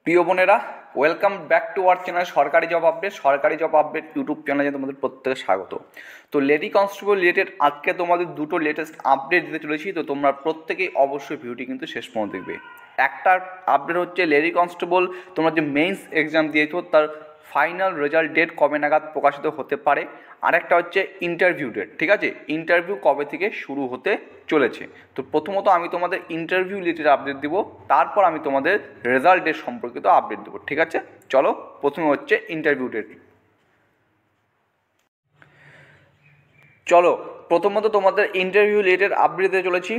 প্রিয় বোনেরা, welcome back to our channel সরকারি জব আপডেট ইউটিউব চ্যানেলে তোমাদের প্রত্যেকে স্বাগত। তো লেডি কনস্টেবল রিলেটেড আজকে তোমাদের দুটো লেটেস্ট আপডেট দিতে চলেছি। তো তোমরা প্রত্যেকেই অবশ্যই ভিডিওটি কিন্তু শেষ পর্যন্ত দেখবে। একটা আপডেট হচ্ছে লেডি কনস্টেবল তোমরা যে মেইনস এক্সাম দিয়েছো তার ফাইনাল রেজাল্ট ডেট কবে নাগাদ প্রকাশিত হতে পারে। আরেকটা হচ্ছে ইন্টারভিউ ডেট, ঠিক আছে, ইন্টারভিউ কবে থেকে শুরু হতে চলেছে। তো প্রথমত আমি তোমাদের ইন্টারভিউ রিলেটেড আপডেট দিব, তারপর আমি তোমাদের রেজাল্ট ডেট সম্পর্কিত আপডেট দেবো, ঠিক আছে। চলো, প্রথমে হচ্ছে ইন্টারভিউ ডেট। চলো, প্রথমত তোমাদের ইন্টারভিউ রিলেটেড আপডেট দিতে চলেছি।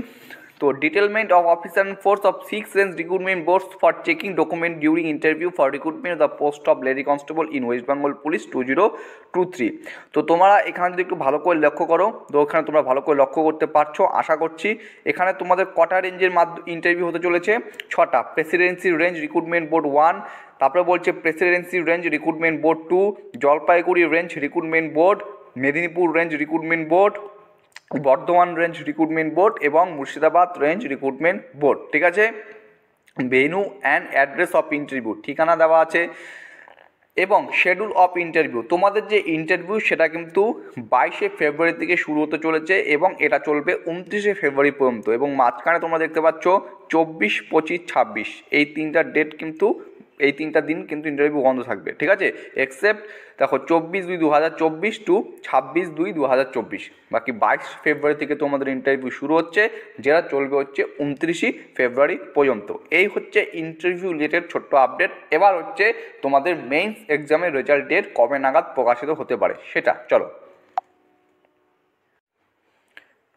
তো detailment of officer and force of 6 range recruitment boards for checking document during interview for recruitment of the post of lady constable in West Bengal police 2023। তো তোমরা এখানে যদি একটু ভালো করে লক্ষ্য করো, তো এখানে তোমরা ভালো করে লক্ষ্য করতে পারছো আশা করছি। এখানে তোমাদের কটা রেঞ্জের ইন্টারভিউ হতে চলেছে? 6টা। প্রেসিডেন্সি রেঞ্জ রিক্রুটমেন্ট বোর্ড 1, তারপরে বলছে Presidency range recruitment board 2, Jalpaiguri range recruitment board, Medinipur range recruitment board, Bardhaman range recruitment board এবং মুর্শিদাবাদ রেঞ্জ রিক্রুটমেন্ট বোর্ড, ঠিক আছে। Venue and address of interview ঠিকানা দেওয়া আছে এবং শিডিউল অফ ইন্টারভিউ। তোমাদের যে ইন্টারভিউ সেটা কিন্তু 22শে ফেব্রুয়ারি থেকে শুরু হতে চলেছে এবং এটা চলবে 29শে ফেব্রুয়ারি পর্যন্ত। এবং মাঝখানে তোমরা দেখতে পাচ্ছ 24, 25, 26 এই তিনটা ডেট কিন্তু, এই তিনটা দিন কিন্তু ইন্টারভিউ বন্ধ থাকবে, ঠিক আছে। এক্সেপ্ট দেখো 24/2/2024 টু 26/2/2024, বাকি 22 ফেব্রুয়ারি থেকে তোমাদের ইন্টারভিউ শুরু হচ্ছে, যেটা চলবে হচ্ছে 29শে ফেব্রুয়ারি পর্যন্ত। এই হচ্ছে ইন্টারভিউ রিলেটেড ছোট্ট আপডেট। এবার হচ্ছে তোমাদের মেইনস এক্সামের রেজাল্ট ডেট কবে নাগাদ প্রকাশিত হতে পারে সেটা। চলো,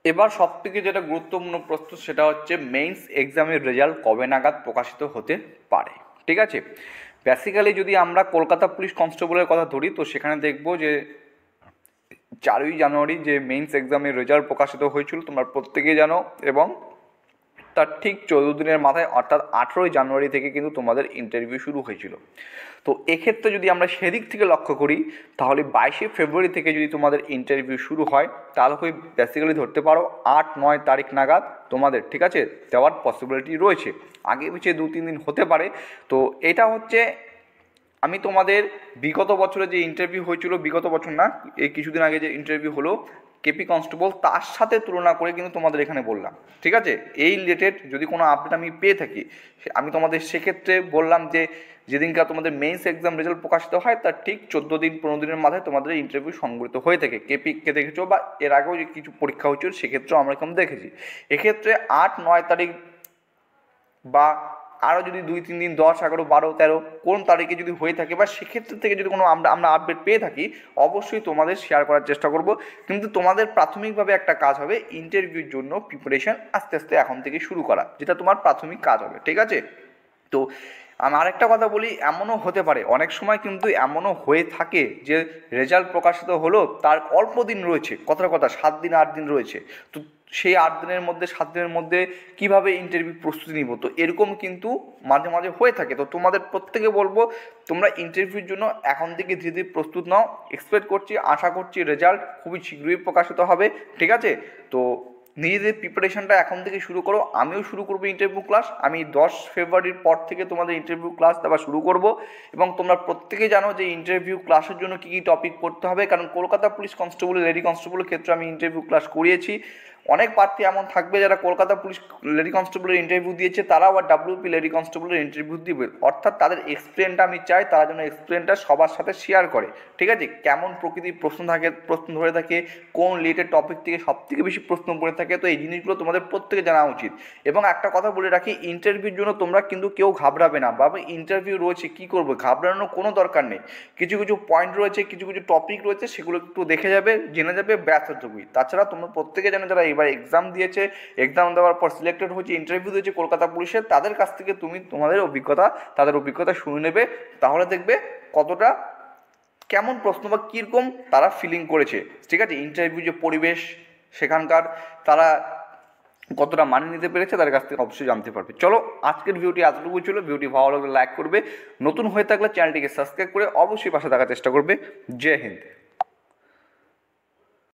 এবার সবথেকে যেটা গুরুত্বপূর্ণ প্রশ্ন সেটা হচ্ছে মেইনস এক্সামের রেজাল্ট কবে নাগাদ প্রকাশিত হতে পারে, ঠিক আছে। বেসিক্যালি যদি আমরা কলকাতা পুলিশ কনস্টেবলের কথা ধরি, তো সেখানে দেখব যে 4ই জানুয়ারি যে মেইনস এক্সামের রেজাল্ট প্রকাশিত হয়েছিল তোমরা প্রত্যেকেই জানো, এবং তার ঠিক 14 দিনের মাথায় অর্থাৎ 18ই জানুয়ারি থেকে কিন্তু তোমাদের ইন্টারভিউ শুরু হয়েছিল। তো এক্ষেত্রে যদি আমরা সেদিক থেকে লক্ষ্য করি, তাহলে 22শে ফেব্রুয়ারি থেকে যদি তোমাদের ইন্টারভিউ শুরু হয়, তাহলে বেসিক্যালি ধরতে পারো 8-9 তারিখ নাগাদ তোমাদের, ঠিক আছে, দেওয়ার পসিবিলিটি রয়েছে। আগে পিছিয়ে 2-3 দিন হতে পারে। তো এটা হচ্ছে আমি তোমাদের বিগত বছরে যে ইন্টারভিউ হয়েছিল, বিগত বছর না, এই কিছুদিন আগে যে ইন্টারভিউ হলো কেপি কনস্টেবল, তার সাথে তুলনা করে কিন্তু তোমাদের এখানে বললাম, ঠিক আছে। এই রিলেটেড যদি কোনো আপডেট আমি পেয়ে থাকি, আমি তোমাদের সেক্ষেত্রে বললাম যে যেদিনকার তোমাদের মেইনস এক্সাম রেজাল্ট প্রকাশিত হয় তার ঠিক 14-15 দিনের মাথায় তোমাদের ইন্টারভিউ সংগঠিত হয়ে থাকে। কেপিকে দেখেছো বা এর আগেও যে কিছু পরীক্ষা হয়েছিল সেক্ষেত্রেও আমরা এরকম দেখেছি। এক্ষেত্রে 8-9 তারিখ বা আরও যদি 2-3 দিন 10, 11, 12, 13 কোন তারিখে যদি হয়ে থাকে বা সেক্ষেত্রে থেকে যদি কোনো আমরা আপডেট পেয়ে থাকি, অবশ্যই তোমাদের শেয়ার করার চেষ্টা করব। কিন্তু তোমাদের প্রাথমিকভাবে একটা কাজ হবে ইন্টারভিউর জন্য প্রিপারেশন আস্তে আস্তে এখন থেকে শুরু করা, যেটা তোমার প্রাথমিক কাজ হবে, ঠিক আছে। তো আমি আরেকটা কথা বলি, এমনও হতে পারে, অনেক সময় কিন্তু এমনও হয়ে থাকে যে রেজাল্ট প্রকাশিত হলো তার অল্প দিন রয়েছে, কথার কথা 7 দিন 8 দিন রয়েছে। তো সেই 8 দিনের মধ্যে 7 দিনের মধ্যে কীভাবে ইন্টারভিউ প্রস্তুতি নিব, তো এরকম কিন্তু মাঝে মাঝে হয়ে থাকে। তো তোমাদের প্রত্যেকে বলবো তোমরা ইন্টারভিউর জন্য এখন থেকে ধীরে ধীরে প্রস্তুত নাও। এক্সপেক্ট করছি, আশা করছি রেজাল্ট খুবই শীঘ্রই প্রকাশিত হবে, ঠিক আছে। তো নিজেদের প্রিপারেশনটা এখন থেকে শুরু করো। আমিও শুরু করবো ইন্টারভিউ ক্লাস। আমি 10 ফেব্রুয়ারির পর থেকে তোমাদের ইন্টারভিউ ক্লাস দেওয়া শুরু করব। এবং তোমরা প্রত্যেকেই জানো যে ইন্টারভিউ ক্লাসের জন্য কী কী টপিক পড়তে হবে, কারণ কলকাতা পুলিশ কনস্টেবল, লেডি কনস্টেবলের ক্ষেত্রে আমি ইন্টারভিউ ক্লাস করিয়েছি। অনেক প্রার্থী এমন থাকবে যারা কলকাতা পুলিশ লেডি কনস্টেবলের ইন্টারভিউ দিয়েছে, তারা আবার ডাব্লিউপি লেডি কনস্টেবলের ইন্টারভিউ দিবে। অর্থাৎ তাদের এক্সপিরিয়েন্সটা আমি চাই তারা যেন এক্সপিরিয়েন্সটা সবার সাথে শেয়ার করে, ঠিক আছে। কেমন প্রকৃতির প্রশ্ন ধরে থাকে, কোন রিলেটেড টপিক থেকে সবথেকে বেশি প্রশ্ন পড়ে থাকে, তো এই জিনিসগুলো তোমাদের প্রত্যেকে জানা উচিত। এবং একটা কথা বলে রাখি, ইন্টারভিউর জন্য তোমরা কিন্তু কেউ ঘাবড়াবে না। বাবা ইন্টারভিউ রয়েছে, কী করবো, ঘাবড়ানোর কোনো দরকার নেই। কিছু কিছু পয়েন্ট রয়েছে, কিছু কিছু টপিক রয়েছে, সেগুলো একটু দেখে যাবে, জেনে যাবে, ব্যাস হতটুকুই। তাছাড়া তোমরা প্রত্যেকে জানো যারা এবার এক্সাম দিয়েছে, এক্সাম দেওয়ার পর সিলেক্টেড হয়েছে, ইন্টারভিউ দিয়েছে কলকাতা পুলিশের, তাদের কাছ থেকে তুমি তাদের অভিজ্ঞতা শুনে নেবে। তাহলে দেখবে কতটা কেমন প্রশ্ন বা কীরকম তারা ফিলিং করেছে, ঠিক আছে। ইন্টারভিউ যে পরিবেশ সেখানকার, তারা কতটা মানিয়ে নিতে পেরেছে তাদের কাছ থেকে অবশ্যই জানতে পারবে। চলো, আজকের ভিডিওটি এতটুকু ছিল। ভিডিওটি ভালো লাগলে লাইক করবে, নতুন হয়ে থাকলে চ্যানেলটিকে সাবস্ক্রাইব করে অবশ্যই পাশে থাকার চেষ্টা করবে। জয় হিন্দ।